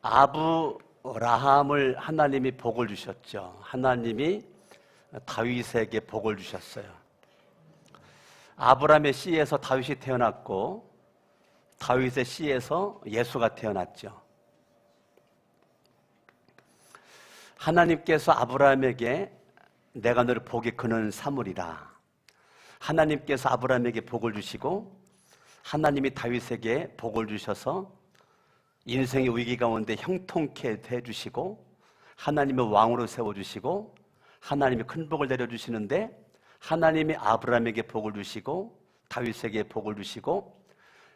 아브라함을 하나님이 복을 주셨죠. 하나님이 다윗에게 복을 주셨어요. 아브라함의 씨에서 다윗이 태어났고 다윗의 씨에서 예수가 태어났죠. 하나님께서 아브라함에게 내가 너를 복이 크는 사물이라. 하나님께서 아브라함에게 복을 주시고 하나님이 다윗에게 복을 주셔서 인생의 위기 가운데 형통케 해주시고 하나님의 왕으로 세워주시고 하나님이 큰 복을 내려주시는데 하나님이 아브라함에게 복을 주시고 다윗에게 복을 주시고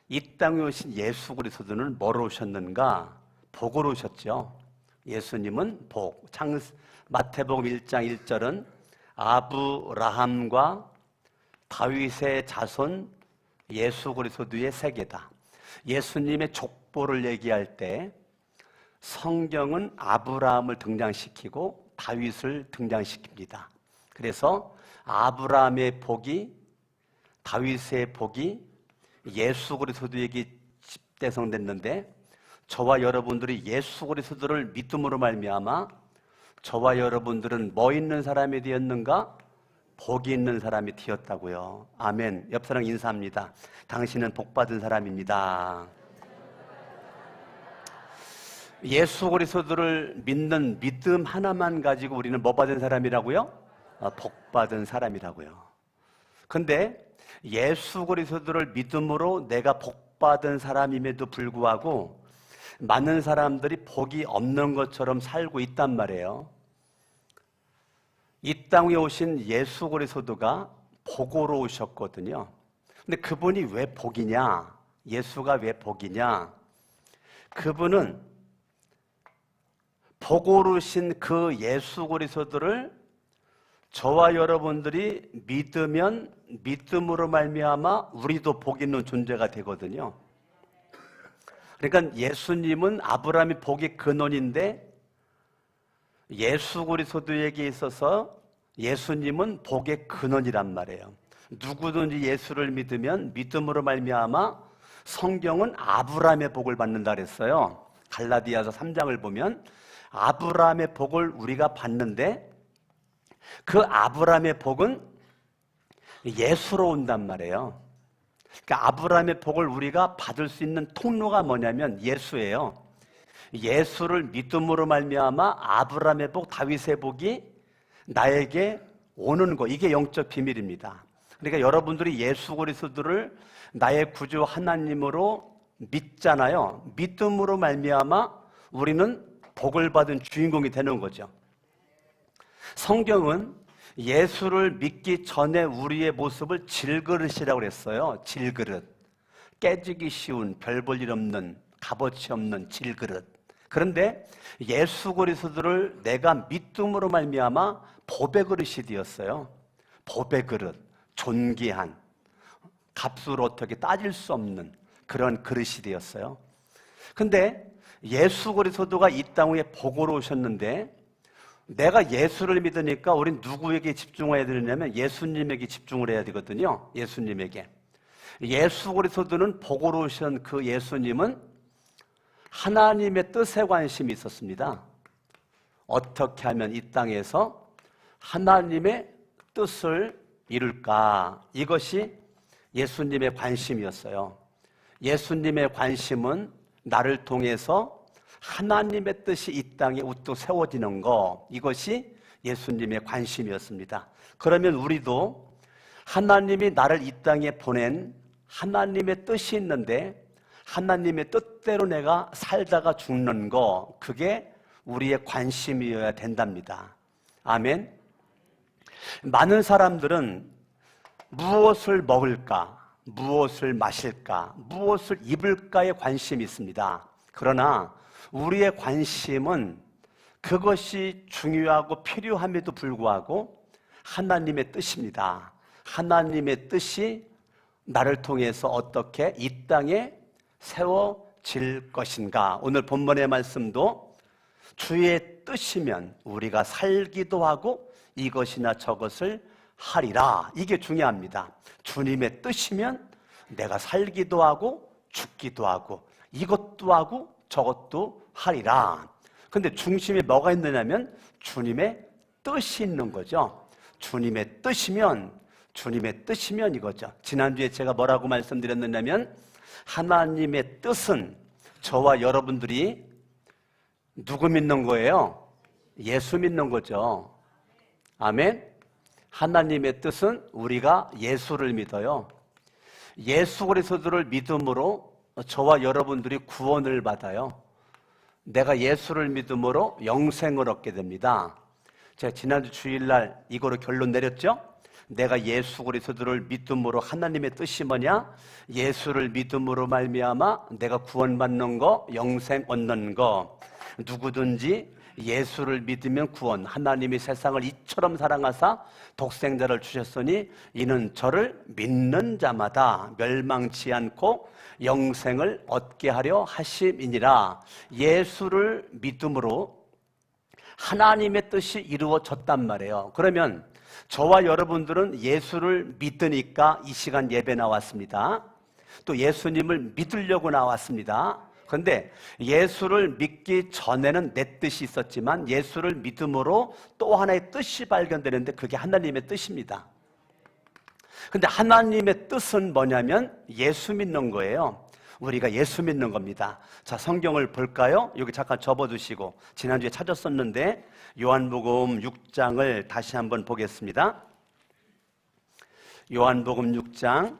이 땅에 오신 예수 그리스도는 뭐로 오셨는가? 복으로 오셨죠. 예수님은 복. 마태복음 1장 1절은 아브라함과 다윗의 자손 예수 그리스도의 세계다. 예수님의 족보를 얘기할 때 성경은 아브라함을 등장시키고 다윗을 등장시킵니다. 그래서 아브라함의 복이 다윗의 복이 예수 그리스도에게 집대성됐는데 저와 여러분들이 예수 그리스도를 믿음으로 말미암아 저와 여러분들은 뭐 있는 사람이 되었는가? 복이 있는 사람이 되었다고요. 아멘. 옆 사람 인사합니다. 당신은 복받은 사람입니다. 예수 그리스도를 믿는 믿음 하나만 가지고 우리는 뭐 받은 사람이라고요? 복받은 사람이라고요. 근데 예수 그리스도를 믿음으로 내가 복받은 사람임에도 불구하고 많은 사람들이 복이 없는 것처럼 살고 있단 말이에요. 이 땅에 오신 예수 그리스도가 복으로 오셨거든요. 근데 그분이 왜 복이냐? 예수가 왜 복이냐? 그분은 복으로 오신 그 예수 그리스도를 저와 여러분들이 믿으면 믿음으로 말미암아 우리도 복 있는 존재가 되거든요. 그러니까 예수님은 아브라함이 복의 근원인데 예수 그리스도에게 있어서 예수님은 복의 근원이란 말이에요. 누구든지 예수를 믿으면 믿음으로 말미암아 성경은 아브라함의 복을 받는다 그랬어요. 갈라디아서 3장을 보면 아브라함의 복을 우리가 받는데 그 아브라함의 복은 예수로 온단 말이에요. 그러니까 아브라함의 복을 우리가 받을 수 있는 통로가 뭐냐면 예수예요. 예수를 믿음으로 말미암아 아브라함의 복, 다윗의 복이 나에게 오는 거, 이게 영적 비밀입니다. 그러니까 여러분들이 예수 그리스도를 나의 구주 하나님으로 믿잖아요. 믿음으로 말미암아 우리는 복을 받은 주인공이 되는 거죠. 성경은 예수를 믿기 전에 우리의 모습을 질그릇이라고 그랬어요. 질그릇. 깨지기 쉬운, 별 볼 일 없는, 값어치 없는 질그릇. 그런데 예수 그리스도를 내가 믿음으로 말미암아 복의 그릇이 되었어요. 복의 그릇, 존귀한, 값으로 어떻게 따질 수 없는 그런 그릇이 되었어요. 근데 예수 그리스도가 이 땅 위에 복으로 오셨는데 내가 예수를 믿으니까 우린 누구에게 집중해야 되느냐면 예수님에게 집중을 해야 되거든요. 예수님에게. 예수 그리스도는 복으로 오신 그 예수님은 하나님의 뜻에 관심이 있었습니다. 어떻게 하면 이 땅에서 하나님의 뜻을 이룰까? 이것이 예수님의 관심이었어요. 예수님의 관심은 나를 통해서 하나님의 뜻이 이 땅에 우뚝 세워지는 거, 이것이 예수님의 관심이었습니다. 그러면 우리도 하나님이 나를 이 땅에 보낸 하나님의 뜻이 있는데 하나님의 뜻대로 내가 살다가 죽는 거, 그게 우리의 관심이어야 된답니다. 아멘. 많은 사람들은 무엇을 먹을까, 무엇을 마실까, 무엇을 입을까에 관심이 있습니다. 그러나 우리의 관심은 그것이 중요하고 필요함에도 불구하고 하나님의 뜻입니다. 하나님의 뜻이 나를 통해서 어떻게 이 땅에 세워질 것인가. 오늘 본문의 말씀도 주의 뜻이면 우리가 살기도 하고 이것이나 저것을 하리라. 이게 중요합니다. 주님의 뜻이면 내가 살기도 하고 죽기도 하고 이것도 하고 저것도 하리라. 근데 중심에 뭐가 있느냐면 주님의 뜻이 있는 거죠. 주님의 뜻이면 이거죠. 지난주에 제가 뭐라고 말씀드렸느냐면 하나님의 뜻은 저와 여러분들이 누구 믿는 거예요? 예수 믿는 거죠. 아멘. 하나님의 뜻은 우리가 예수를 믿어요. 예수 그리스도를 믿음으로 저와 여러분들이 구원을 받아요. 내가 예수를 믿음으로 영생을 얻게 됩니다. 제가 지난주 주일날 이거로 결론 내렸죠? 내가 예수 그리스도를 믿음으로 하나님의 뜻이 뭐냐? 예수를 믿음으로 말미암아 내가 구원받는 거, 영생 얻는 거. 누구든지 예수를 믿으면 구원. 하나님이 세상을 이처럼 사랑하사 독생자를 주셨으니 이는 저를 믿는 자마다 멸망치 않고 영생을 얻게 하려 하심이니라. 예수를 믿음으로 하나님의 뜻이 이루어졌단 말이에요. 그러면 저와 여러분들은 예수를 믿으니까 이 시간 예배 나왔습니다. 또 예수님을 믿으려고 나왔습니다. 그런데 예수를 믿기 전에는 내 뜻이 있었지만 예수를 믿음으로 또 하나의 뜻이 발견되는데 그게 하나님의 뜻입니다. 근데 하나님의 뜻은 뭐냐면 예수 믿는 거예요. 우리가 예수 믿는 겁니다. 자, 성경을 볼까요? 여기 잠깐 접어두시고 지난주에 찾았었는데 요한복음 6장을 다시 한번 보겠습니다. 요한복음 6장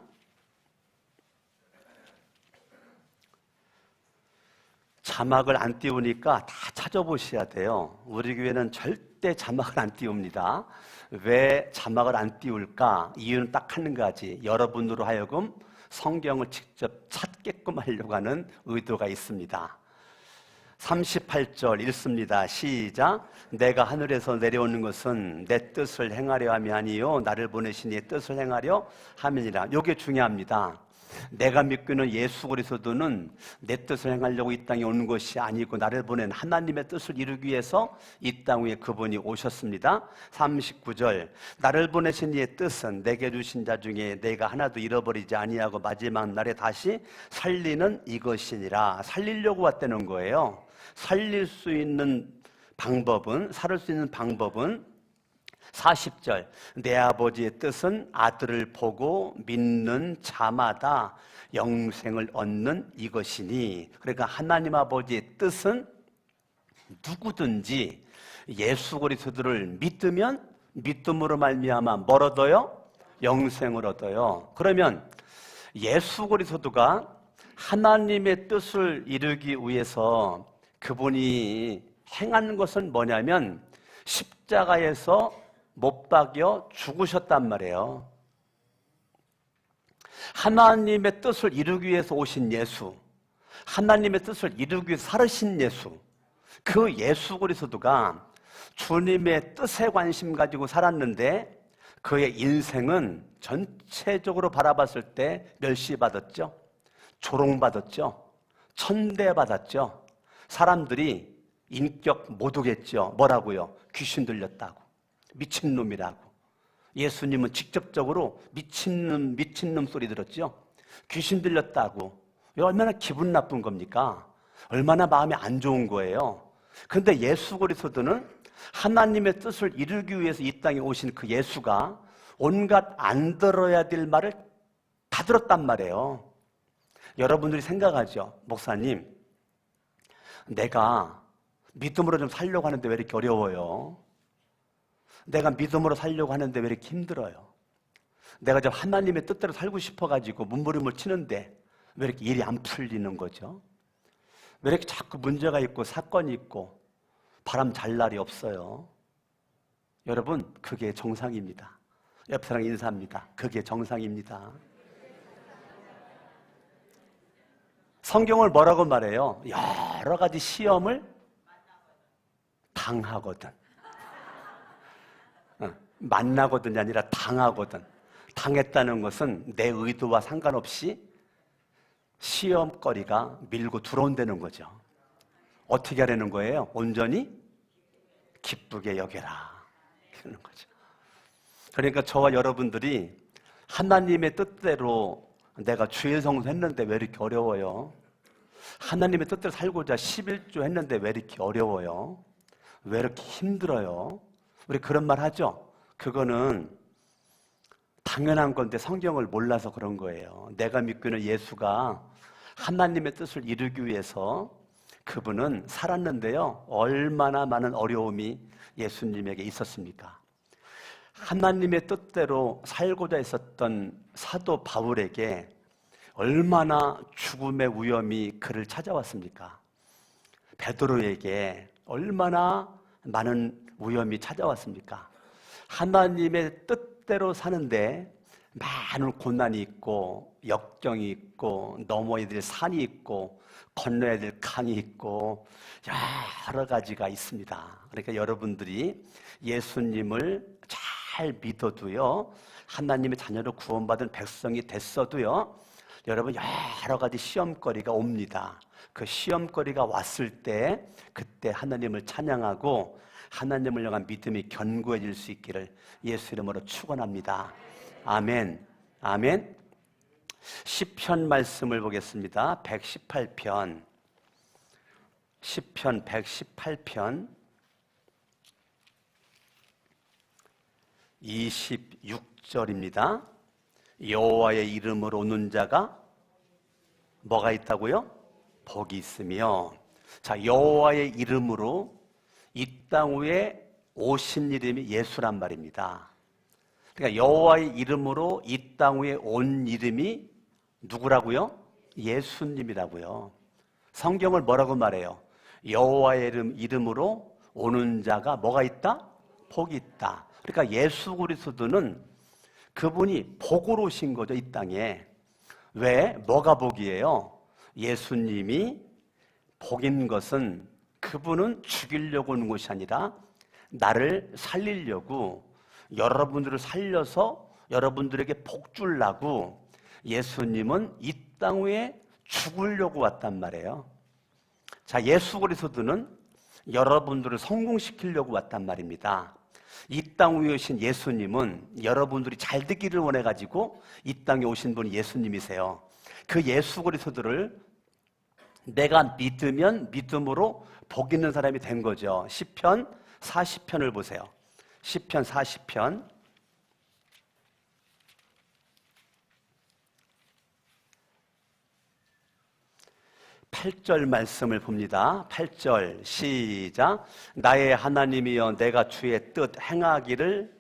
자막을 안 띄우니까 다 찾아보셔야 돼요. 우리 교회는 절대 자막을 안 띄웁니다. 왜 자막을 안 띄울까? 이유는 딱 한 가지. 여러분으로 하여금 성경을 직접 찾게끔 하려고 하는 의도가 있습니다. 38절 읽습니다. 시작. 내가 하늘에서 내려오는 것은 내 뜻을 행하려 함이 아니요 나를 보내신 이의 뜻을 행하려 함이니라. 이게 중요합니다. 내가 믿고 있는 예수 그리스도는 내 뜻을 행하려고 이 땅에 오는 것이 아니고 나를 보낸 하나님의 뜻을 이루기 위해서 이 땅 위에 그분이 오셨습니다. 39절 나를 보내신 이의 뜻은 내게 주신 자 중에 내가 하나도 잃어버리지 아니하고 마지막 날에 다시 살리는 이것이니라. 살리려고 왔다는 거예요. 살릴 수 있는 방법은 40절 내 아버지의 뜻은 아들을 보고 믿는 자마다 영생을 얻는 이것이니. 그러니까 하나님 아버지의 뜻은 누구든지 예수 그리스도를 믿으면 믿음으로 말미암아 뭘 얻어요? 영생을 얻어요. 그러면 예수 그리스도가 하나님의 뜻을 이루기 위해서 그분이 행한 것은 뭐냐면 십자가에서 못 박여 죽으셨단 말이에요. 하나님의 뜻을 이루기 위해서 오신 예수, 하나님의 뜻을 이루기 위해서 살으신 예수, 그 예수 그리스도가 주님의 뜻에 관심 가지고 살았는데 그의 인생은 전체적으로 바라봤을 때 멸시받았죠. 조롱받았죠. 천대받았죠. 사람들이 인격 못 오겠죠. 뭐라고요? 귀신 들렸다고, 미친놈이라고. 예수님은 직접적으로 미친놈 소리 들었죠. 귀신 들렸다고. 얼마나 기분 나쁜 겁니까? 얼마나 마음이 안 좋은 거예요. 그런데 예수 그리스도는 하나님의 뜻을 이루기 위해서 이 땅에 오신 그 예수가 온갖 안 들어야 될 말을 다 들었단 말이에요. 여러분들이 생각하죠. 목사님, 내가 믿음으로 좀 살려고 하는데 왜 이렇게 어려워요? 내가 믿음으로 살려고 하는데 왜 이렇게 힘들어요? 내가 좀 하나님의 뜻대로 살고 싶어가지고 몸부림을 치는데 왜 이렇게 일이 안 풀리는 거죠? 왜 이렇게 자꾸 문제가 있고 사건이 있고 바람 잘 날이 없어요? 여러분, 그게 정상입니다. 옆 사람 인사합니다. 그게 정상입니다. 성경을 뭐라고 말해요? 여러 가지 시험을 당하거든. 만나거든이 아니라 당하거든. 당했다는 것은 내 의도와 상관없이 시험거리가 밀고 들어온다는 거죠. 어떻게 하려는 거예요? 온전히 기쁘게 여겨라. 그러는 거죠. 그러니까 저와 여러분들이 하나님의 뜻대로 내가 주일 성수했는데 왜 이렇게 어려워요? 하나님의 뜻대로 살고자 11조 했는데 왜 이렇게 어려워요? 왜 이렇게 힘들어요? 우리 그런 말 하죠? 그거는 당연한 건데 성경을 몰라서 그런 거예요. 내가 믿고 있는 예수가 하나님의 뜻을 이루기 위해서 그분은 살았는데요. 얼마나 많은 어려움이 예수님에게 있었습니까? 하나님의 뜻대로 살고자 했었던 사도 바울에게 얼마나 죽음의 위험이 그를 찾아왔습니까? 베드로에게 얼마나 많은 위험이 찾아왔습니까? 하나님의 뜻대로 사는데 많은 고난이 있고 역경이 있고 넘어야 될 산이 있고 건너야 될 강이 있고 여러 가지가 있습니다. 그러니까 여러분들이 예수님을 잘 믿어도요, 하나님의 자녀로 구원받은 백성이 됐어도요, 여러분 여러 가지 시험거리가 옵니다. 그 시험거리가 왔을 때 그때 하나님을 찬양하고 하나님을 향한 믿음이 견고해질 수 있기를 예수 이름으로 축원합니다. 아멘. 아멘. 시편 말씀을 보겠습니다. 118편. 시편 118편 26절입니다. 여호와의 이름으로 오는 자가 뭐가 있다고요? 복이 있으며. 자, 여호와의 이름으로 이 땅 위에 오신 이름이 예수란 말입니다. 그러니까 여호와의 이름으로 이 땅 위에 온 이름이 누구라고요? 예수님이라고요. 성경을 뭐라고 말해요? 여호와의 이름으로 오는 자가 뭐가 있다? 복이 있다. 그러니까 예수 그리스도는 그분이 복으로 오신 거죠, 이 땅에. 왜? 뭐가 복이에요? 예수님이 복인 것은 그분은 죽이려고 오는 것이 아니라 나를 살리려고, 여러분들을 살려서 여러분들에게 복 주려고 예수님은 이 땅 위에 죽으려고 왔단 말이에요. 자, 예수 그리스도는 여러분들을 성공시키려고 왔단 말입니다. 이 땅 위에 오신 예수님은 여러분들이 잘 되기를 원해가지고 이 땅에 오신 분이 예수님이세요. 그 예수 그리스도를 내가 믿으면 믿음으로 복 있는 사람이 된 거죠. 시편 40편을 보세요. 시편 40편 8절 말씀을 봅니다. 8절 시작. 나의 하나님이여 내가 주의 뜻 행하기를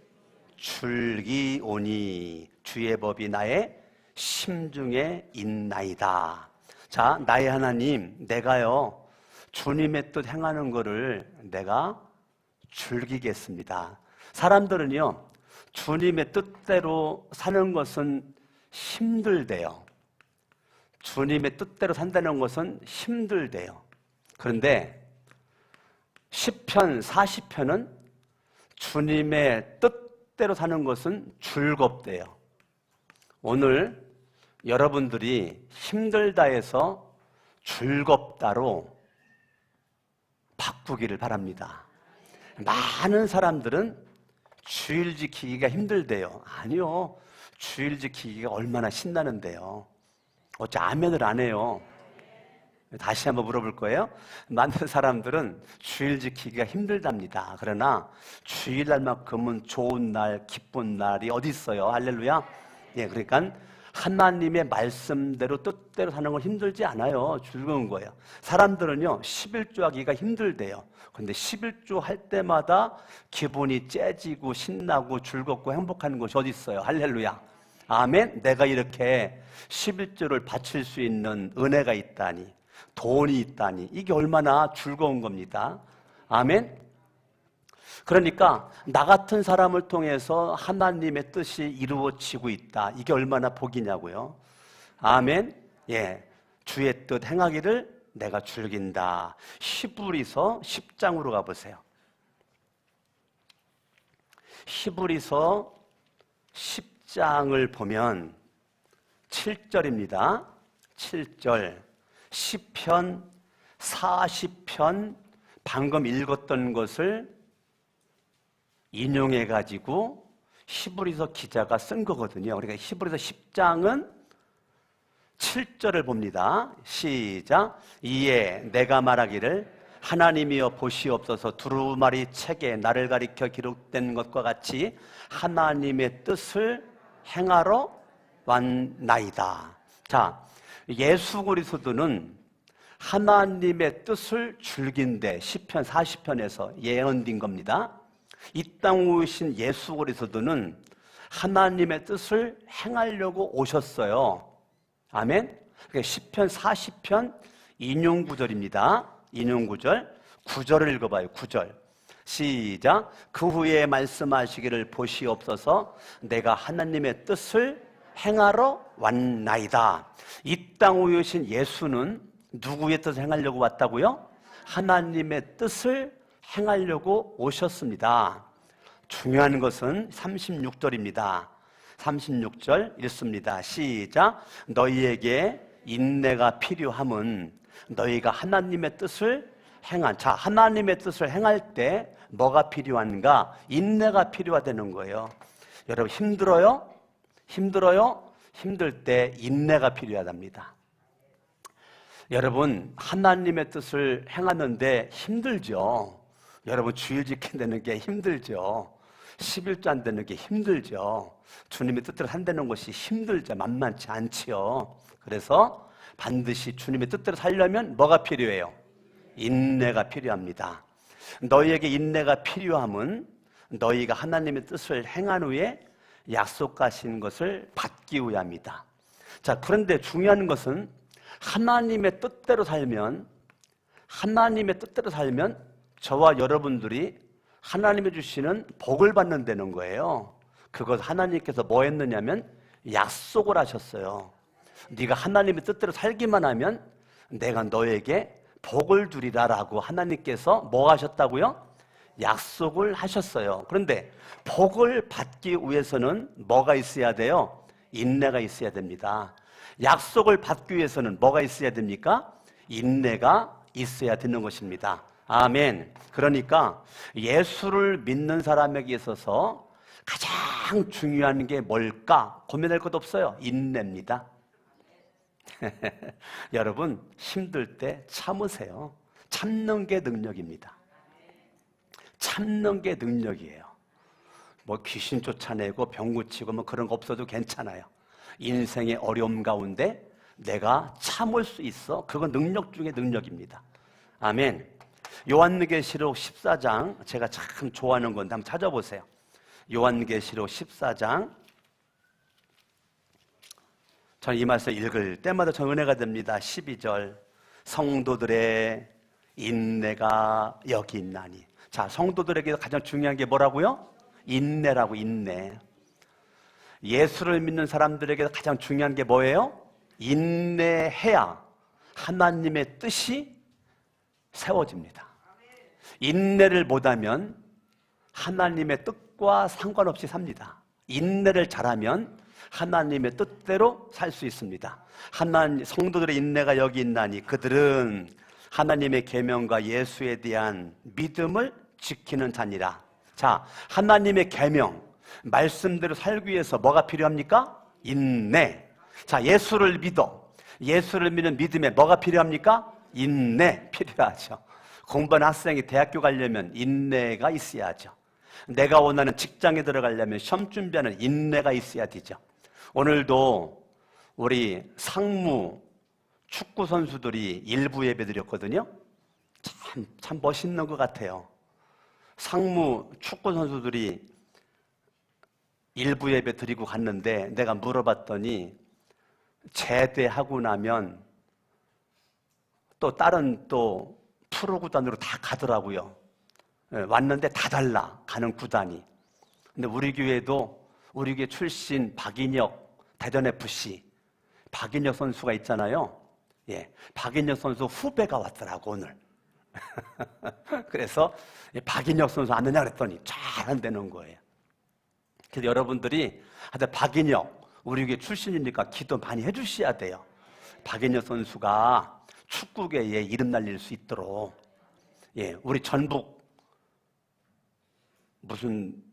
즐기오니 주의 법이 나의 심중에 있나이다. 자, 나의 하나님, 내가요 주님의 뜻 행하는 거를 내가 즐기겠습니다. 사람들은요 주님의 뜻대로 사는 것은 힘들대요. 주님의 뜻대로 산다는 것은 힘들대요. 그런데 시편 40편은 주님의 뜻대로 사는 것은 즐겁대요. 오늘 여러분들이 힘들다 해서 즐겁다로 바꾸기를 바랍니다. 많은 사람들은 주일 지키기가 힘들대요. 아니요, 주일 지키기가 얼마나 신나는데요. 어째 아멘을 안 해요? 다시 한번 물어볼 거예요. 많은 사람들은 주일 지키기가 힘들답니다. 그러나 주일날만큼은 좋은 날, 기쁜 날이 어디 있어요? 할렐루야. 예, 그러니까 하나님의 말씀대로 뜻대로 사는 건 힘들지 않아요. 즐거운 거예요. 사람들은요 11조 하기가 힘들대요. 그런데 11조 할 때마다 기분이 째지고 신나고 즐겁고 행복한 것이 어디 있어요? 할렐루야. 아멘. 내가 이렇게 11조를 바칠 수 있는 은혜가 있다니, 돈이 있다니, 이게 얼마나 즐거운 겁니다. 아멘. 그러니까 나 같은 사람을 통해서 하나님의 뜻이 이루어지고 있다. 이게 얼마나 복이냐고요. 아멘. 예, 주의 뜻 행하기를 내가 즐긴다. 히브리서 10장으로 가보세요. 히브리서 10장을 보면 7절입니다. 7절. 시편 40편 방금 읽었던 것을 인용해가지고 히브리서 기자가 쓴 거거든요. 그러니까 히브리서 10장은 7절을 봅니다. 시작. 이에 내가 말하기를 하나님이여 보시옵소서 두루마리 책에 나를 가리켜 기록된 것과 같이 하나님의 뜻을 행하러 왔나이다. 자, 예수 그리스도는 하나님의 뜻을 즐긴데 시편 40편에서 예언된 겁니다. 이 땅에 오신 예수 그리스도는 하나님의 뜻을 행하려고 오셨어요. 아멘. 시편 40편 인용 구절입니다. 인용 구절 9절을 읽어봐요. 9절 시작. 그 후에 말씀하시기를 보시옵소서 내가 하나님의 뜻을 행하러 왔나이다. 이 땅 위에 오신 예수는 누구의 뜻을 행하려고 왔다고요? 하나님의 뜻을 행하려고 오셨습니다. 중요한 것은 36절입니다. 36절 읽습니다. 시작. 너희에게 인내가 필요함은 너희가 하나님의 뜻을 자, 하나님의 뜻을 행할 때 뭐가 필요한가? 인내가 필요하다는 거예요. 여러분 힘들어요? 힘들어요? 힘들 때 인내가 필요하답니다. 여러분 하나님의 뜻을 행하는데 힘들죠. 여러분 주일 지킨다는 게 힘들죠. 11조 안 되는 게 힘들죠. 주님의 뜻대로 산다는 것이 힘들죠. 만만치 않지요. 그래서 반드시 주님의 뜻대로 살려면 뭐가 필요해요? 인내가 필요합니다. 너희에게 인내가 필요함은 너희가 하나님의 뜻을 행한 후에 약속하신 것을 받기 위함이다. 자, 그런데 중요한 것은 하나님의 뜻대로 살면 저와 여러분들이 하나님이 주시는 복을 받는다는 거예요. 그것 하나님께서 뭐 했느냐면 약속을 하셨어요. 네가 하나님의 뜻대로 살기만 하면 내가 너에게 복을 주리라라고 하나님께서 뭐 하셨다고요? 약속을 하셨어요. 그런데 복을 받기 위해서는 뭐가 있어야 돼요? 인내가 있어야 됩니다. 약속을 받기 위해서는 뭐가 있어야 됩니까? 인내가 있어야 되는 것입니다. 아멘. 그러니까 예수를 믿는 사람에게 있어서 가장 중요한 게 뭘까? 고민할 것 없어요. 인내입니다. 여러분 힘들 때 참으세요. 참는 게 능력입니다. 참는 게 능력이에요. 뭐 귀신 쫓아내고 병 고치고 뭐 그런 거 없어도 괜찮아요. 인생의 어려움 가운데 내가 참을 수 있어. 그건 능력 중에 능력입니다. 아멘. 요한계시록 14장 제가 참 좋아하는 건데 한번 찾아보세요. 요한계시록 14장 저는 이 말씀 읽을 때마다 저 은혜가 됩니다. 12절 성도들의 인내가 여기 있나니. 자, 성도들에게 가장 중요한 게 뭐라고요? 인내라고. 인내. 예수를 믿는 사람들에게 가장 중요한 게 뭐예요? 인내해야 하나님의 뜻이 세워집니다. 인내를 못하면 하나님의 뜻과 상관없이 삽니다. 인내를 잘하면 하나님의 뜻대로 살 수 있습니다. 성도들의 인내가 여기 있나니 그들은 하나님의 계명과 예수에 대한 믿음을 지키는 자니라. 자, 하나님의 계명, 말씀대로 살기 위해서 뭐가 필요합니까? 인내. 자, 예수를 믿어. 예수를 믿는 믿음에 뭐가 필요합니까? 인내 필요하죠. 공부하는 학생이 대학교 가려면 인내가 있어야죠. 내가 원하는 직장에 들어가려면 시험 준비하는 인내가 있어야 되죠. 오늘도 우리 상무 축구 선수들이 일부 예배 드렸거든요. 참 멋있는 것 같아요. 상무 축구 선수들이 일부 예배 드리고 갔는데 내가 물어봤더니 제대하고 나면 또 다른 또 프로 구단으로 다 가더라고요. 왔는데 다 달라, 가는 구단이. 근데 우리 교회 출신 박인혁 대전FC 박인혁 선수가 있잖아요. 예, 박인혁 선수 후배가 왔더라고 오늘. 그래서 박인혁 선수 아느냐 그랬더니 잘 안 되는 거예요. 그래서 여러분들이 박인혁 우리 교회 출신이니까 기도 많이 해주셔야 돼요. 박인혁 선수가 축구계에 이름 날릴 수 있도록. 예, 우리 전북 무슨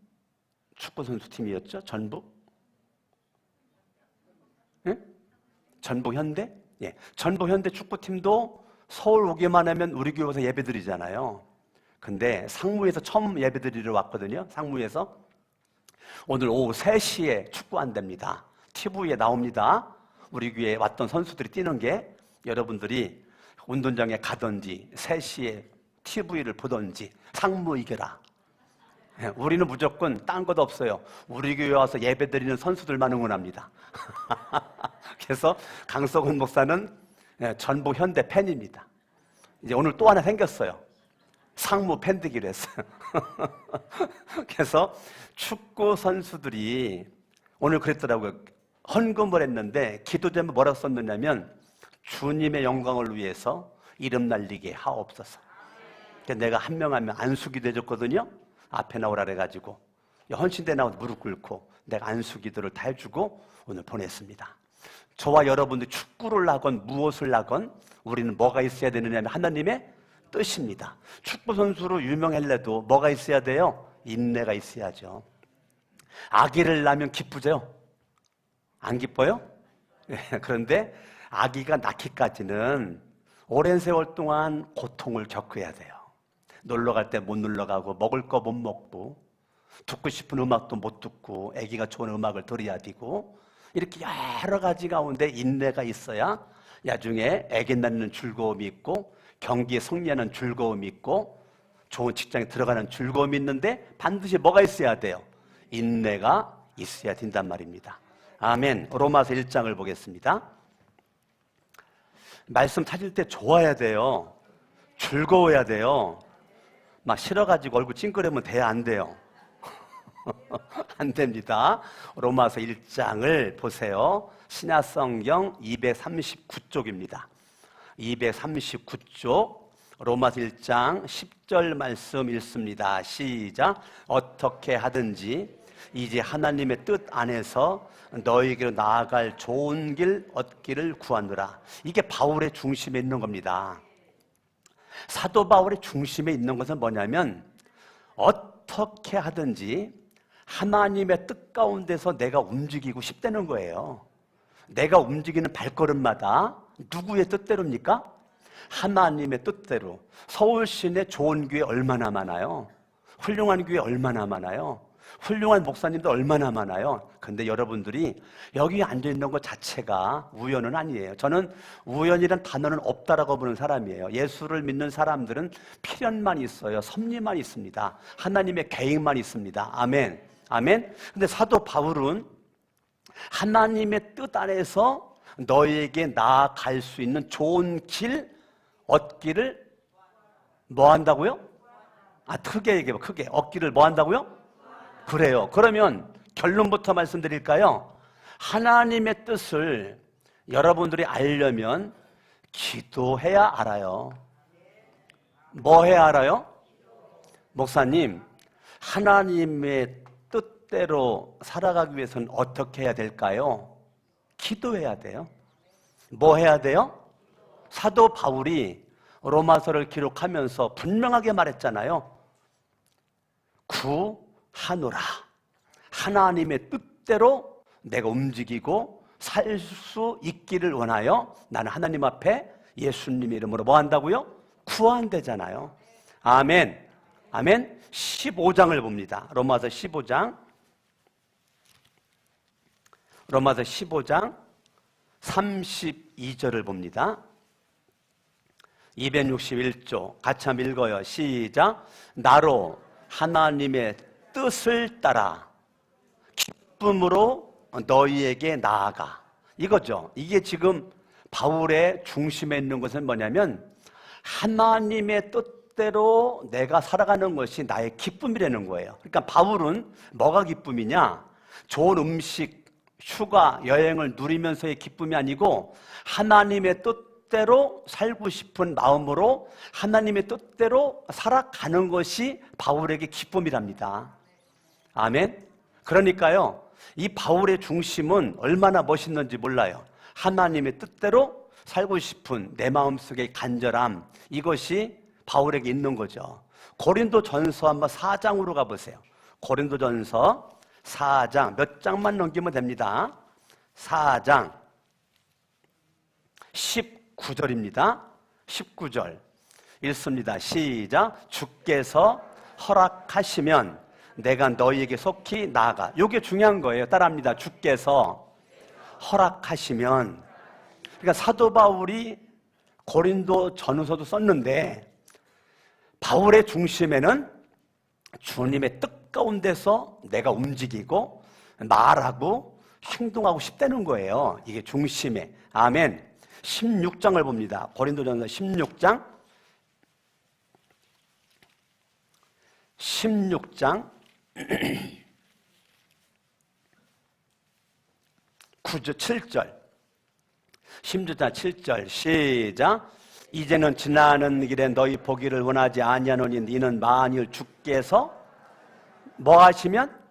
축구 선수 팀이었죠? 전북? 예? 전북 현대? 예. 전북 현대 축구팀도 서울 오기만 하면 우리 교회 와서 예배 드리잖아요. 근데 상무에서 처음 예배 드리러 왔거든요. 상무에서. 오늘 오후 3시에 축구한답니다. TV에 나옵니다. 우리 교회에 왔던 선수들이 뛰는 게 여러분들이 운동장에 가든지 3시에 TV를 보든지 상무 이겨라. 우리는 무조건 딴 것 없어요. 우리 교회 와서 예배 드리는 선수들만 응원합니다. 그래서 강석훈 목사는 전북 현대 팬입니다. 이제 오늘 또 하나 생겼어요. 상무 팬 되기로 했어요. 그래서 축구 선수들이 오늘 그랬더라고요. 헌금을 했는데 기도 제목 뭐라고 썼느냐면 주님의 영광을 위해서 이름 날리게 하옵소서. 내가 한 명 한 명 안수기도 해줬거든요. 앞에 나오라 그래가지고 헌신대 나와서 무릎 꿇고 내가 안수기도를 다 해주고 오늘 보냈습니다. 저와 여러분들 축구를 하건 무엇을 하건 우리는 뭐가 있어야 되느냐 하면 하나님의 뜻입니다. 축구 선수로 유명할래도 뭐가 있어야 돼요? 인내가 있어야죠. 아기를 낳으면 기쁘죠? 안 기뻐요? 그런데 아기가 낳기까지는 오랜 세월 동안 고통을 겪어야 돼요. 놀러 갈 때 못 놀러 가고 먹을 거 못 먹고 듣고 싶은 음악도 못 듣고 아기가 좋은 음악을 들어야 되고 이렇게 여러 가지 가운데 인내가 있어야 나중에 아기 낳는 즐거움이 있고 경기에 승리하는 즐거움이 있고 좋은 직장에 들어가는 즐거움이 있는데 반드시 뭐가 있어야 돼요? 인내가 있어야 된단 말입니다. 아멘. 로마서 1장을 보겠습니다. 말씀 찾을 때 좋아야 돼요. 즐거워야 돼요. 막 싫어가지고 얼굴 찡그리면 돼야 안 돼요? 안 됩니다. 로마서 1장을 보세요. 신약성경 239쪽입니다. 239쪽 로마서 1장 10절 말씀 읽습니다. 시작. 어떻게 하든지 이제 하나님의 뜻 안에서 너에게로 나아갈 좋은 길 얻기를 구하노라. 이게 바울의 중심에 있는 겁니다. 사도 바울의 중심에 있는 것은 뭐냐면 어떻게 하든지 하나님의 뜻 가운데서 내가 움직이고 싶다는 거예요. 내가 움직이는 발걸음마다 누구의 뜻대로입니까? 하나님의 뜻대로. 서울시내 좋은 교회 얼마나 많아요? 훌륭한 교회 얼마나 많아요? 훌륭한 목사님도 얼마나 많아요? 근데 여러분들이 여기 앉아있는 것 자체가 우연은 아니에요. 저는 우연이란 단어는 없다라고 보는 사람이에요. 예수를 믿는 사람들은 필연만 있어요. 섭리만 있습니다. 하나님의 계획만 있습니다. 아멘. 아멘. 근데 사도 바울은 하나님의 뜻 안에서 너에게 나아갈 수 있는 좋은 길 얻기를 뭐 한다고요? 크게 얘기해봐. 크게. 얻기를 뭐 한다고요? 그래요. 그러면 결론부터 말씀드릴까요? 하나님의 뜻을 여러분들이 알려면 기도해야 알아요. 뭐 해야 알아요? 목사님, 하나님의 뜻대로 살아가기 위해서는 어떻게 해야 될까요? 기도해야 돼요. 뭐 해야 돼요? 사도 바울이 로마서를 기록하면서 분명하게 말했잖아요. 구하노라. 하나님의 뜻대로 내가 움직이고 살 수 있기를 원하여 나는 하나님 앞에 예수님의 이름으로 뭐 한다고요? 구한대잖아요. 아멘. 아멘. 15장을 봅니다. 로마서 15장. 로마서 15장 32절을 봅니다. 261조 같이 한번 읽어요. 시작. 나로 하나님의 뜻을 따라 기쁨으로 너희에게 나아가. 이거죠. 이게 지금 바울의 중심에 있는 것은 뭐냐면 하나님의 뜻대로 내가 살아가는 것이 나의 기쁨이라는 거예요. 그러니까 바울은 뭐가 기쁨이냐? 좋은 음식, 휴가, 여행을 누리면서의 기쁨이 아니고 하나님의 뜻대로 살고 싶은 마음으로 하나님의 뜻대로 살아가는 것이 바울에게 기쁨이랍니다. 아멘. 그러니까요, 이 바울의 중심은 얼마나 멋있는지 몰라요. 하나님의 뜻대로 살고 싶은 내 마음속의 간절함, 이것이 바울에게 있는 거죠. 고린도전서 한번 4장으로 가보세요. 고린도전서 4장 몇 장만 넘기면 됩니다. 4장 19절입니다. 19절 읽습니다. 시작. 주께서 허락하시면 내가 너희에게 속히 나아가. 이게 중요한 거예요. 따라합니다. 주께서 허락하시면. 그러니까 사도 바울이 고린도 전후서도 썼는데 바울의 중심에는 주님의 뜻 가운데서 내가 움직이고 말하고 행동하고 싶다는 거예요. 이게 중심에. 아멘. 16장을 봅니다. 고린도전서 16장 9절 7절 16장 7절 시작. 이제는 지나는 길에 너희 보기를 원하지 아니하노니 이는 만일 주께서 뭐 하시면?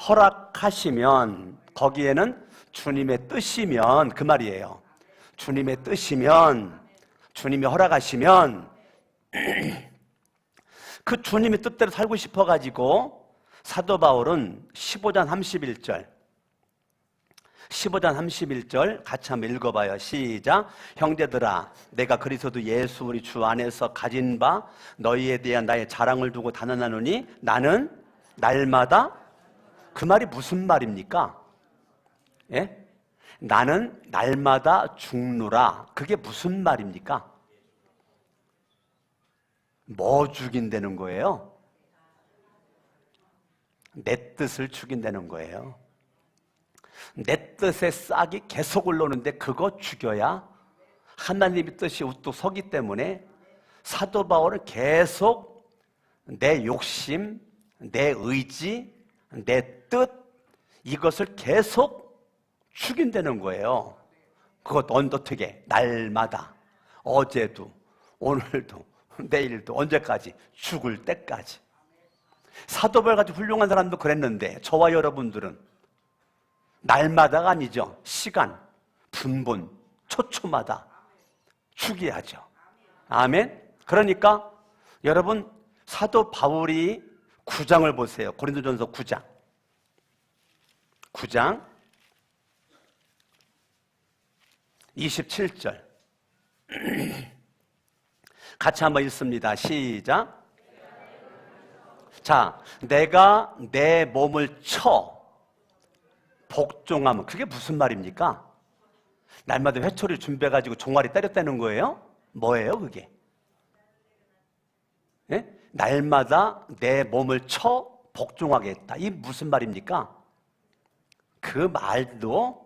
허락하시면. 거기에는 주님의 뜻이면 그 말이에요. 주님의 뜻이면, 주님이 허락하시면 그 주님의 뜻대로 살고 싶어가지고 사도 바울은 15장 31절 같이 한번 읽어봐요. 시작. 형제들아, 내가 그리스도 예수 우리 주 안에서 가진 바 너희에 대한 나의 자랑을 두고 단언하노니 나는 날마다. 그 말이 무슨 말입니까? 예? 나는 날마다 죽노라. 그게 무슨 말입니까? 뭐 죽인다는 거예요? 내 뜻을 죽인다는 거예요. 내 뜻의 싹이 계속 올라오는데 그거 죽여야 하나님의 뜻이 우뚝 서기 때문에 사도 바울은 계속 내 욕심, 내 의지, 내 뜻, 이것을 계속 죽인다는 거예요. 그것 어떻게? 날마다, 어제도, 오늘도, 내일도, 언제까지? 죽을 때까지. 사도 바울같이 훌륭한 사람도 그랬는데 저와 여러분들은 날마다가 아니죠. 시간, 분분, 초초마다 죽여야죠. 아멘. 그러니까 여러분 사도 바울이 9장을 보세요. 고린도전서 9장 27절 같이 한번 읽습니다. 시작. 자, 내가 내 몸을 쳐 복종하면 그게 무슨 말입니까? 날마다 회초리를 준비해가지고 종아리 때렸다는 거예요? 뭐예요 그게? 예? 날마다 내 몸을 쳐 복종하겠다. 이게 무슨 말입니까? 그 말도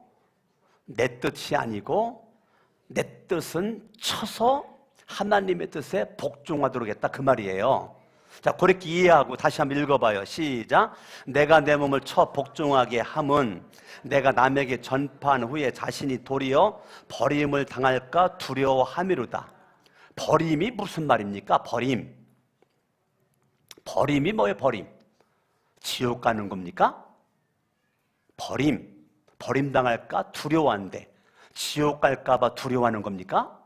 내 뜻이 아니고 내 뜻은 쳐서 하나님의 뜻에 복종하도록 했다 그 말이에요. 자, 그렇게 이해하고 다시 한번 읽어봐요. 시작. 내가 내 몸을 쳐 복종하게 함은 내가 남에게 전파한 후에 자신이 도리어 버림을 당할까 두려워함이로다. 버림이 무슨 말입니까? 버림이 뭐예요? 버림. 지옥 가는 겁니까? 버림당할까 두려워한데 지옥 갈까 봐 두려워하는 겁니까?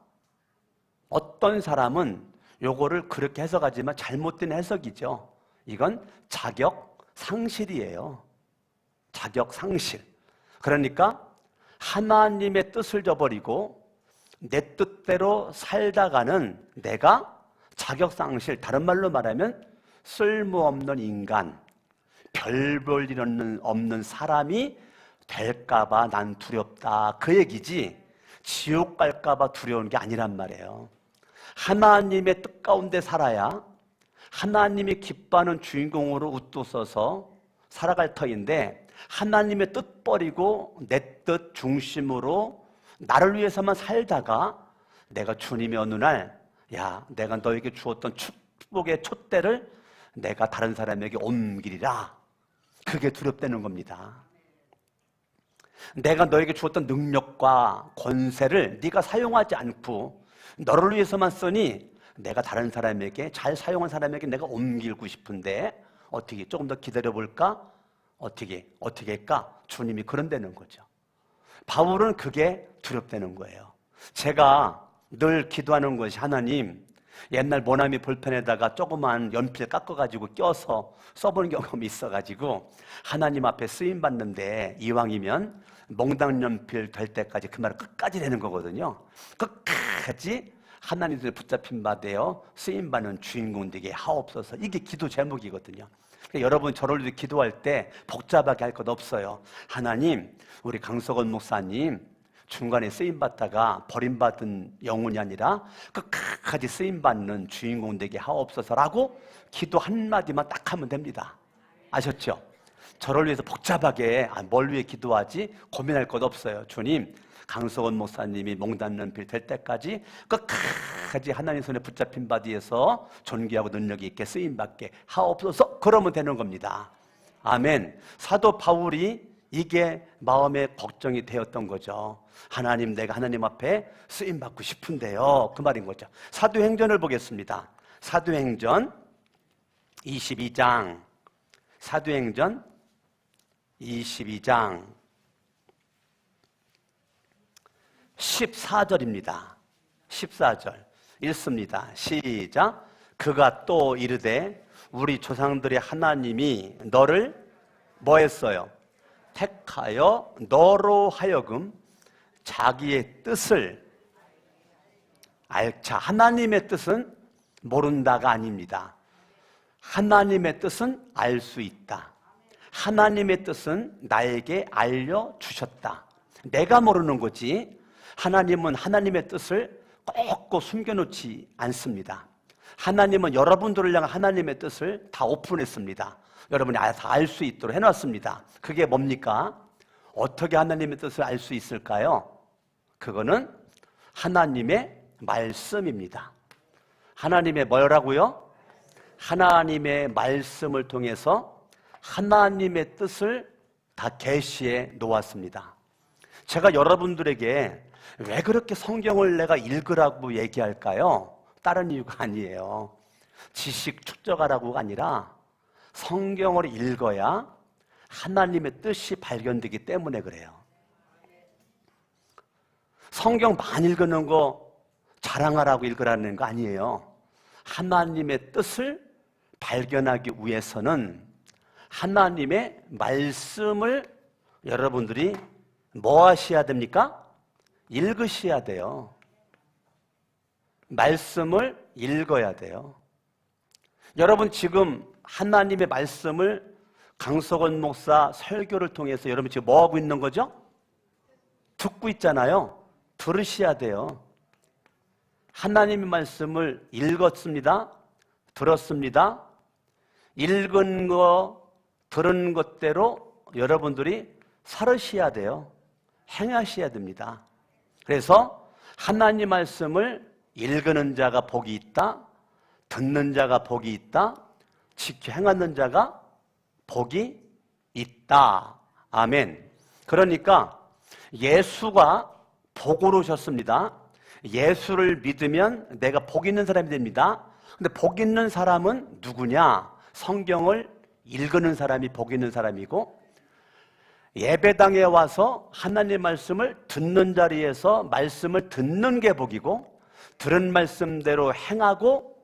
어떤 사람은 요거를 그렇게 해석하지만 잘못된 해석이죠. 이건 자격 상실이에요. 자격 상실. 그러니까 하나님의 뜻을 저버리고 내 뜻대로 살다가는 내가 자격 상실, 다른 말로 말하면 쓸모없는 인간, 별 볼 일 없는 사람이 될까봐 난 두렵다 그 얘기지 지옥 갈까봐 두려운 게 아니란 말이에요. 하나님의 뜻 가운데 살아야 하나님이 기뻐하는 주인공으로 우뚝서서 살아갈 터인데 하나님의 뜻 버리고 내 뜻 중심으로 나를 위해서만 살다가 내가 주님이 어느 날 야, 내가 너에게 주었던 축복의 촛대를 내가 다른 사람에게 옮기리라. 그게 두렵다는 겁니다. 내가 너에게 주었던 능력과 권세를 네가 사용하지 않고 너를 위해서만 쓰니 내가 다른 사람에게 잘 사용한 사람에게 내가 옮기고 싶은데 어떻게 조금 더 기다려볼까? 어떻게 할까? 주님이 그런다는 거죠. 바울은 그게 두렵다는 거예요. 제가 늘 기도하는 것이 하나님 옛날 모나미 볼펜에다가 조그만 연필 깎아가지고 껴서 써보는 경험이 있어가지고 하나님 앞에 쓰임받는데 이왕이면 몽당연필 될 때까지 그 말을 끝까지 내는 거거든요. 끝까지 하나님 손에 붙잡힌 바 되어 쓰임받는 주인공 되게 하옵소서. 이게 기도 제목이거든요. 그러니까 여러분 저를 위해 기도할 때 복잡하게 할 것 없어요. 하나님, 우리 강석원 목사님 중간에 쓰임받다가 버림받은 영혼이 아니라 끝까지 쓰임받는 주인공 되게 하옵소서라고 기도 한마디만 딱 하면 됩니다. 아셨죠? 저를 위해서 복잡하게 뭘 위해 기도하지 고민할 것 없어요. 주님, 강석원 목사님이 몽단연필 될 때까지 끝까지 하나님 손에 붙잡힌 바 뒤에서 존귀하고 능력이 있게 쓰임받게 하옵소서. 그러면 되는 겁니다. 아멘. 사도 바울이 이게 마음의 걱정이 되었던 거죠. 하나님, 내가 하나님 앞에 쓰임받고 싶은데요, 그 말인 거죠. 사도행전을 보겠습니다. 사도행전 22장, 사도행전 22장 14절입니다. 14절 읽습니다. 시작. 그가 또 이르되 우리 조상들의 하나님이 너를 뭐 했어요? 택하여 너로 하여금 자기의 뜻을 알자. 하나님의 뜻은 모른다가 아닙니다. 하나님의 뜻은 알 수 있다. 하나님의 뜻은 나에게 알려주셨다. 내가 모르는 거지. 하나님은 하나님의 뜻을 꼭 숨겨놓지 않습니다. 하나님은 여러분들을 향한 하나님의 뜻을 다 오픈했습니다. 여러분이 다 알 수 있도록 해놨습니다. 그게 뭡니까? 어떻게 하나님의 뜻을 알 수 있을까요? 그거는 하나님의 말씀입니다. 하나님의 뭐라고요? 하나님의 말씀을 통해서 하나님의 뜻을 다 계시해 놓았습니다. 제가 여러분들에게 왜 그렇게 성경을 내가 읽으라고 얘기할까요? 다른 이유가 아니에요. 지식 축적하라고가 아니라 성경을 읽어야 하나님의 뜻이 발견되기 때문에 그래요. 성경 많이 읽는 거 자랑하라고 읽으라는 거 아니에요. 하나님의 뜻을 발견하기 위해서는 하나님의 말씀을 여러분들이 뭐 하셔야 됩니까? 읽으셔야 돼요. 말씀을 읽어야 돼요. 여러분 지금 하나님의 말씀을 강석원 목사 설교를 통해서 여러분 지금 뭐 하고 있는 거죠? 듣고 있잖아요. 들으셔야 돼요. 하나님의 말씀을 읽었습니다. 들었습니다. 읽은 거, 들은 것대로 여러분들이 살으셔야 돼요. 행하셔야 됩니다. 그래서 하나님 말씀을 읽는 자가 복이 있다, 듣는 자가 복이 있다, 지켜 행하는 자가 복이 있다. 아멘. 그러니까 예수가 복으로 오셨습니다. 예수를 믿으면 내가 복 있는 사람이 됩니다. 근데 복 있는 사람은 누구냐? 성경을 읽는 사람이 복 있는 사람이고, 예배당에 와서 하나님 말씀을 듣는 자리에서 말씀을 듣는 게 복이고, 들은 말씀대로 행하고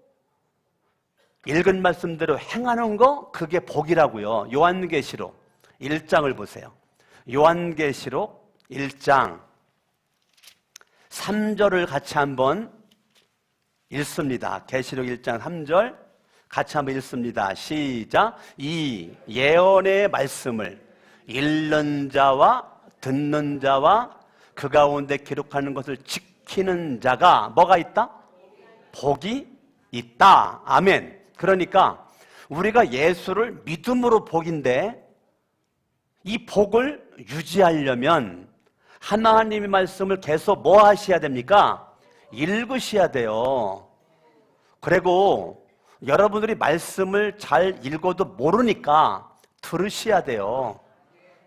읽은 말씀대로 행하는 거, 그게 복이라고요. 요한계시록 1장을 보세요. 요한계시록 1장 3절을 같이 한번 읽습니다. 계시록 1장 3절 같이 한번 읽습니다. 시작. 이 예언의 말씀을 읽는 자와 듣는 자와 그 가운데 기록하는 것을 지키는 자가 뭐가 있다? 복이 있다. 아멘. 그러니까 우리가 예수를 믿음으로 복인데, 이 복을 유지하려면 하나님의 말씀을 계속 뭐 하셔야 됩니까? 읽으셔야 돼요. 그리고 여러분들이 말씀을 잘 읽어도 모르니까 들으셔야 돼요.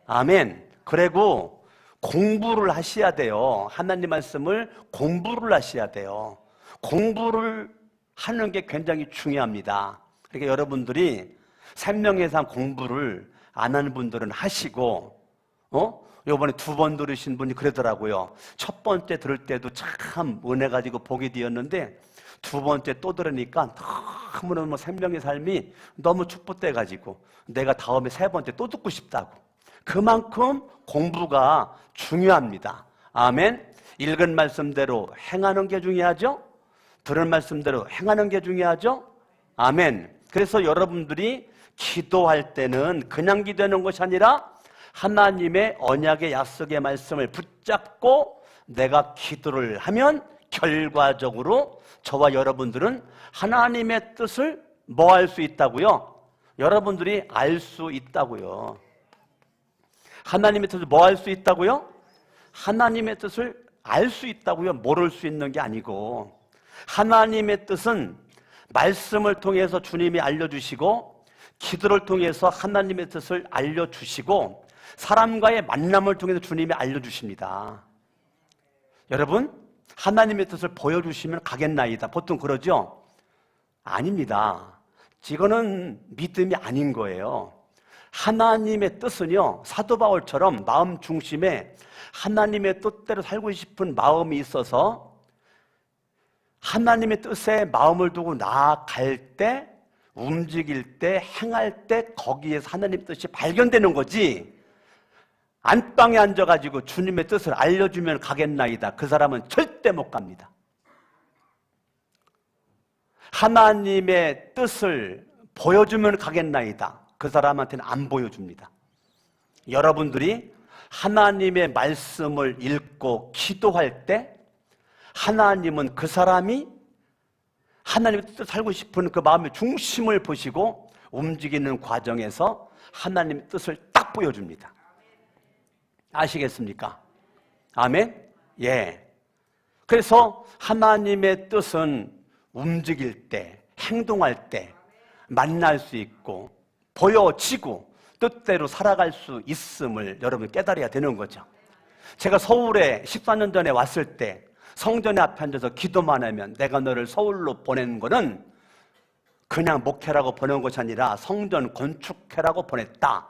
아멘. 그리고 공부를 하셔야 돼요. 하나님 말씀을 공부를 하셔야 돼요. 공부를 하는 게 굉장히 중요합니다. 그러니까 여러분들이 생명의 삶 공부를 안 하는 분들은 하시고, 요번에 2번 들으신 분이 그러더라고요. 첫 번째 들을 때도 참 은혜 가지고 복이 되었는데, 2번째 또 들으니까 너무너무 생명의 삶이 너무 축복돼가지고 내가 다음에 3번째 또 듣고 싶다고. 그만큼 공부가 중요합니다. 아멘. 읽은 말씀대로 행하는 게 중요하죠. 들은 말씀대로 행하는 게 중요하죠. 아멘. 그래서 여러분들이 기도할 때는 그냥 기도하는 것이 아니라 하나님의 언약의 약속의 말씀을 붙잡고 내가 기도를 하면 결과적으로 저와 여러분들은 하나님의 뜻을 뭐 할 수 있다고요? 여러분들이 알 수 있다고요. 하나님의 뜻을 뭐 할 수 있다고요? 하나님의 뜻을 알 수 있다고요. 모를 수 있는 게 아니고, 하나님의 뜻은 말씀을 통해서 주님이 알려주시고 기도를 통해서 하나님의 뜻을 알려주시고 사람과의 만남을 통해서 주님이 알려주십니다. 여러분, 하나님의 뜻을 보여주시면 가겠나이다. 보통 그러죠? 아닙니다. 이거는 믿음이 아닌 거예요. 하나님의 뜻은요, 사도 바울처럼 마음 중심에 하나님의 뜻대로 살고 싶은 마음이 있어서 하나님의 뜻에 마음을 두고 나아갈 때, 움직일 때, 행할 때 거기에서 하나님의 뜻이 발견되는 거지, 안방에 앉아가지고 주님의 뜻을 알려주면 가겠나이다, 그 사람은 절대 못 갑니다. 하나님의 뜻을 보여주면 가겠나이다, 그 사람한테는 안 보여줍니다. 여러분들이 하나님의 말씀을 읽고 기도할 때 하나님은 그 사람이 하나님의 뜻을 살고 싶은 그 마음의 중심을 보시고 움직이는 과정에서 하나님의 뜻을 딱 보여줍니다. 아시겠습니까? 아멘? 예. 그래서 하나님의 뜻은 움직일 때, 행동할 때 만날 수 있고 보여지고 뜻대로 살아갈 수 있음을 여러분 깨달아야 되는 거죠. 제가 서울에 14년 전에 왔을 때 성전에 앞에 앉아서 기도만 하면 내가 너를 서울로 보낸 거는 그냥 목회라고 보낸 것이 아니라 성전 건축해라고 보냈다.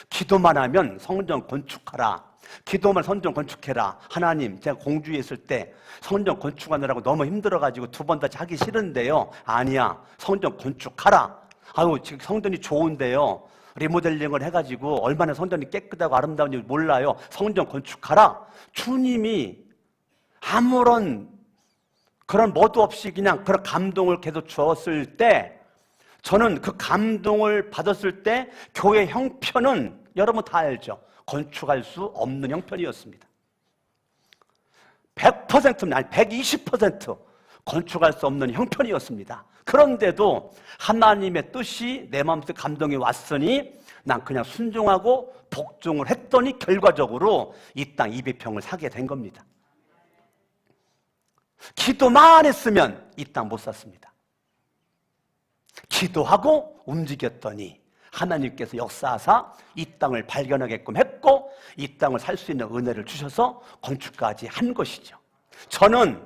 기도만 하면 성전 건축하라. 기도만 성전 건축해라. 하나님, 제가 공주에 있을 때 성전 건축하느라고 너무 힘들어가지고 두 번 다시 하기 싫은데요. 아니야, 성전 건축하라. 아유, 지금 성전이 좋은데요, 리모델링을 해가지고 얼마나 성전이 깨끗하고 아름다운지 몰라요. 성전 건축하라. 주님이 아무런 그런 뭐도 없이 그냥 그런 감동을 계속 주었을 때, 저는 그 감동을 받았을 때 교회 형편은 여러분 다 알죠. 건축할 수 없는 형편이었습니다. 100%는 아니 120% 건축할 수 없는 형편이었습니다. 그런데도 하나님의 뜻이 내 마음속에 감동이 왔으니 난 그냥 순종하고 복종을 했더니 결과적으로 이 땅 200평을 사게 된 겁니다. 기도만 했으면 이 땅 못 샀습니다. 기도하고 움직였더니 하나님께서 역사하사 이 땅을 발견하게끔 했고 이 땅을 살 수 있는 은혜를 주셔서 건축까지 한 것이죠. 저는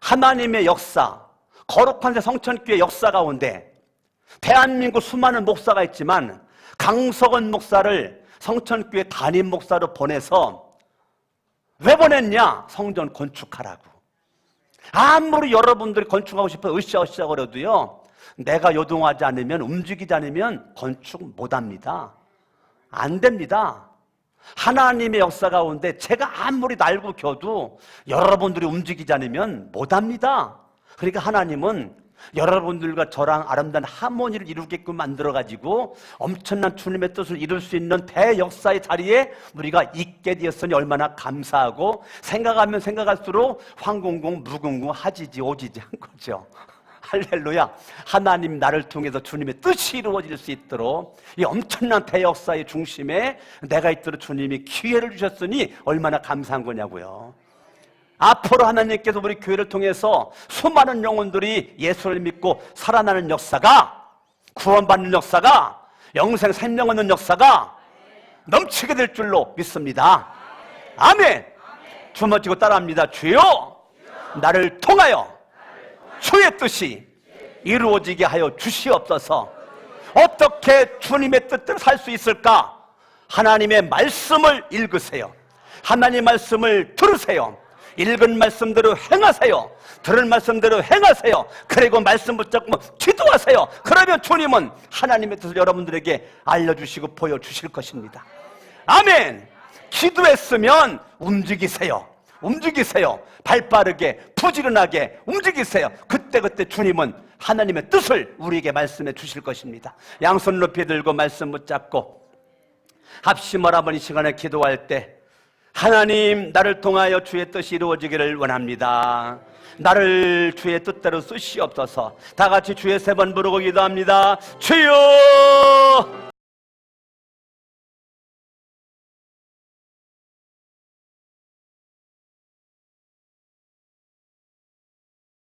하나님의 역사, 거룩한 성천교회 역사 가운데 대한민국 수많은 목사가 있지만 강석원 목사를 성천교회 담임 목사로 보내서 왜 보냈냐? 성전 건축하라고. 아무리 여러분들이 건축하고 싶어 으쌰으쌰 그래도요, 내가 요동하지 않으면, 움직이지 않으면 건축 못합니다. 안 됩니다. 하나님의 역사 가운데 제가 아무리 날고 겨도 여러분들이 움직이지 않으면 못합니다. 그러니까 하나님은 여러분들과 저랑 아름다운 하모니를 이루게끔 만들어가지고 엄청난 주님의 뜻을 이룰 수 있는 대역사의 자리에 우리가 있게 되었으니 얼마나 감사하고, 생각하면 생각할수록 황공공 무공공 하지지 오지지 한 거죠. 할렐루야. 하나님 나를 통해서 주님의 뜻이 이루어질 수 있도록 이 엄청난 대역사의 중심에 내가 있도록 주님이 기회를 주셨으니 얼마나 감사한 거냐고요. 앞으로 하나님께서 우리 교회를 통해서 수많은 영혼들이 예수를 믿고 살아나는 역사가, 구원받는 역사가, 영생 생명 얻는 역사가 넘치게 될 줄로 믿습니다. 아멘. 주먹 쥐고 따라합니다. 주여, 나를 통하여 주의 뜻이 이루어지게 하여 주시옵소서. 어떻게 주님의 뜻대로 살 수 있을까? 하나님의 말씀을 읽으세요. 하나님의 말씀을 들으세요. 읽은 말씀대로 행하세요. 들은 말씀대로 행하세요. 그리고 말씀 붙잡고 기도하세요. 그러면 주님은 하나님의 뜻을 여러분들에게 알려주시고 보여주실 것입니다. 아멘. 기도했으면 움직이세요. 움직이세요. 발 빠르게 부지런하게 움직이세요. 그때 주님은 하나님의 뜻을 우리에게 말씀해 주실 것입니다. 양손 높이 들고 말씀 붙잡고 합심하라버니 시간에 기도할 때 하나님, 나를 통하여 주의 뜻이 이루어지기를 원합니다. 나를 주의 뜻대로 쓰시옵소서. 다 같이 주의 세 번 부르고 기도합니다. 주여